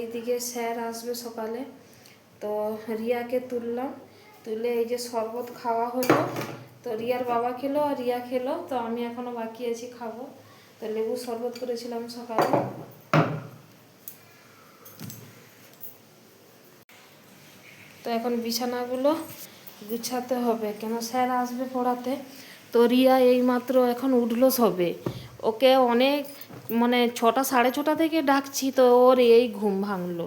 এইদিকে স্যার আসবে সকালে, তো রিয়াকে তুললাম, তুলে এই যে শরবত খাওয়া হলো। তো রিয়ার বাবা খেলো আর রিয়া খেলো, তো আমি এখনও বাকি আছি খাবো। তো লেবু শরবত করেছিলাম সকালে। তো এখন বিছানাগুলো গুছাতে হবে, কেন স্যার আসবে পড়াতে। তো রিয়া এইমাত্র এখন উঠলো সবে, ওকে অনেক মানে 6টা সাড়ে 6টা থেকে ডাকছি, তো ওর এই ঘুম ভাঙলো।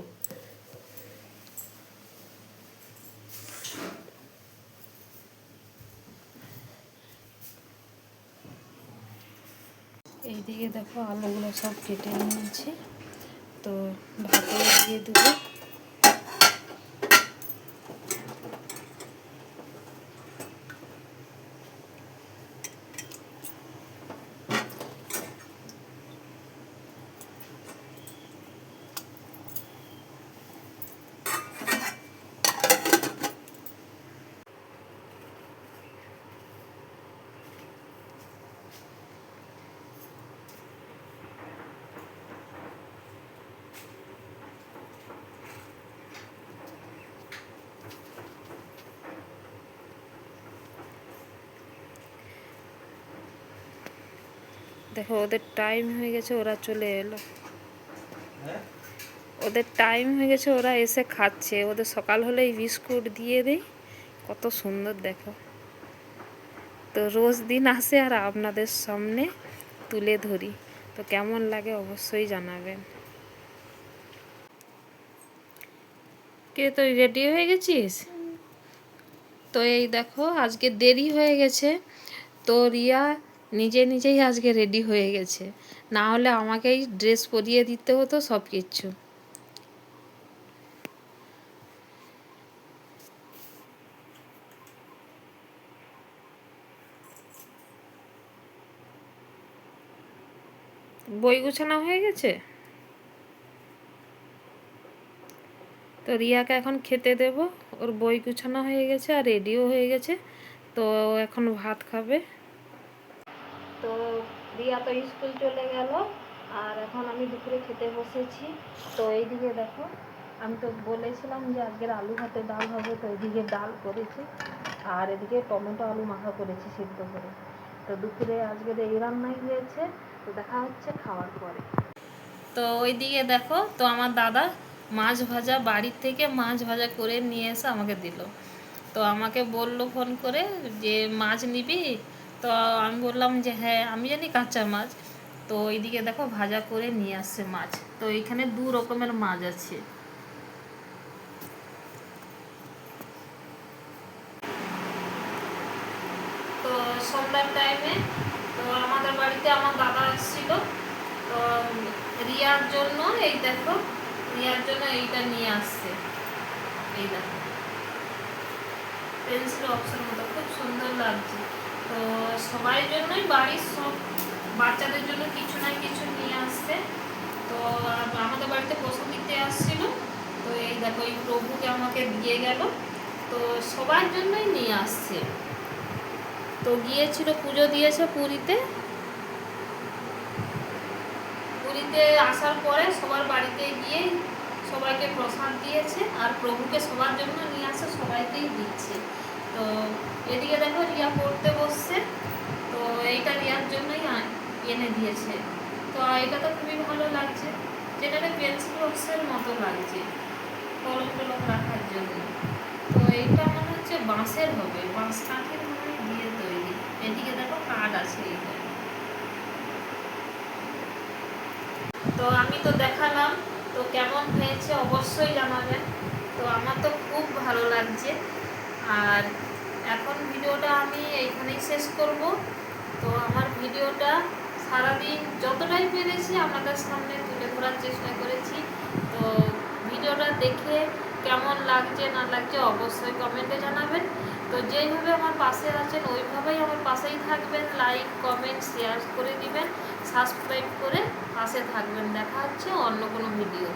এইদিকে দেখো আলুগুলো সব কেটে নিয়েছি, তো ভাতে দিয়ে দেবো। দেখো ওদের টাইম হয়ে গেছে, ওরা চলে এলো। ওদের টাইম হয়ে গেছে, ওরা এসে খাচ্ছে। ওদের সকাল হলেই বিস্কুট দিয়ে দেই, কত সুন্দর দেখো। তো রোজ দিন আসে আর আপনাদের সামনে তুলে ধরি, তো কেমন লাগে অবশ্যই জানাবেন। কে তুই রেডি হয়ে গেছিস? তো এই দেখো আজকে দেরি হয়ে গেছে, তো রিয়া নিজে নিজেই আজকে রেডি হয়ে গেছে, না হলে আমাকেই ড্রেস পরিয়ে দিতে হতো সব কিছু। বই গুছানো হয়ে গেছে, তো রিয়াকে এখন খেতে দেব। ওর বই গুছানো হয়ে গেছে আর রেডিও হয়ে গেছে, তো এখন ভাত খাবে। তো রিয়া তো স্কুল চলে গেল, আর এখন আমি দুপুরে খেতে বসেছি। তো এইদিকে দেখো, আমি তো বলেছিলাম যে আজকের আলু ভাতে ডাল হবে, তো এইদিকে ডাল করেছি, আর এদিকে টমেটো আলু মাখা করেছি সিদ্ধ করে। তো দুপুরে আজকের এই রান্নাই হয়েছে, তো দেখা হচ্ছে খাওয়ার পরে। তো ওইদিকে দেখো, তো আমার দাদা মাছ ভাজা বাড়ির থেকে মাছ ভাজা করে নিয়ে এসে আমাকে দিল। তো আমাকে বললো ফোন করে যে মাছ নিবি, তো আমি বললাম যে হ্যাঁ, আমি জানি কাঁচা মাছ। তো এইদিকে দেখো ভাজা করে নিয়ে আসছে মাছ। তো এইখানে 2 রকমের মাছ আছে। তো সন্ধ্যার টাইমে তো আমাদের বাড়িতে আমার দাদা এসেছিল, তো রিয়ার জন্য এই দেখো, রিয়ার জন্য এইটা নিয়ে আসছে। এই দেখো পেন্সিল অপশন মতো খুব সুন্দর লাগছে। তো সবাই জন্যই, বাড়ির সব বাচ্চাদের জন্য কিছু না কিছু নিয়ে আসছে। তো আমাদের বাড়িতে পশু দিতে আসছিল, তো এই দেখো এই প্রভুকে আমাকে দিয়ে গেল, তো সবার জন্যই নিয়ে আসছে। তো গিয়েছিল, পুজো দিয়েছে পুরীতে। পুরীতে আসার পরে সবার বাড়িতে গিয়ে সবাইকে প্রসাদ দিয়েছে, আর প্রভুকে সবার জন্য নিয়ে আসে, সবাইকেই দিচ্ছে। তো এদিকে দেখো রিয়া পড়তে বসছে, তো এইটা রিয়ার জন্যই এনে দিয়েছে। তো এটা তো খুবই ভালো লাগছে, যেটাতে পেন্সিল বক্সের মতো লাগছে কলম টলম রাখার জন্য। তো এইটা মনে হচ্ছে বাঁশের হবে, বাঁশ কাঠের মনে দিয়ে তৈরি। এদিকে দেখো কাঠ আছে এইটা। তো আমি তো দেখালাম, তো কেমন হয়েছে অবশ্যই জানাবেন। তো আমার তো খুব ভালো লাগছে, আর এখন ভিডিওটা আমি এইখানেই শেষ করব। তো আমার ভিডিওটা সারাদিন যতটাই পেরেছি আপনাদের সামনে তুলে ধরার চেষ্টা করেছি। তো ভিডিওটা দেখে কেমন লাগছে না লাগছে অবশ্যই কমেন্টে জানাবেন। তো যেইভাবে আমার পাশে আছেন ওইভাবেই আমার পাশেই থাকবেন, লাইক কমেন্ট শেয়ার করে দিবেন, সাবস্ক্রাইব করে পাশে থাকবেন। দেখা হচ্ছে অন্য কোনো ভিডিও।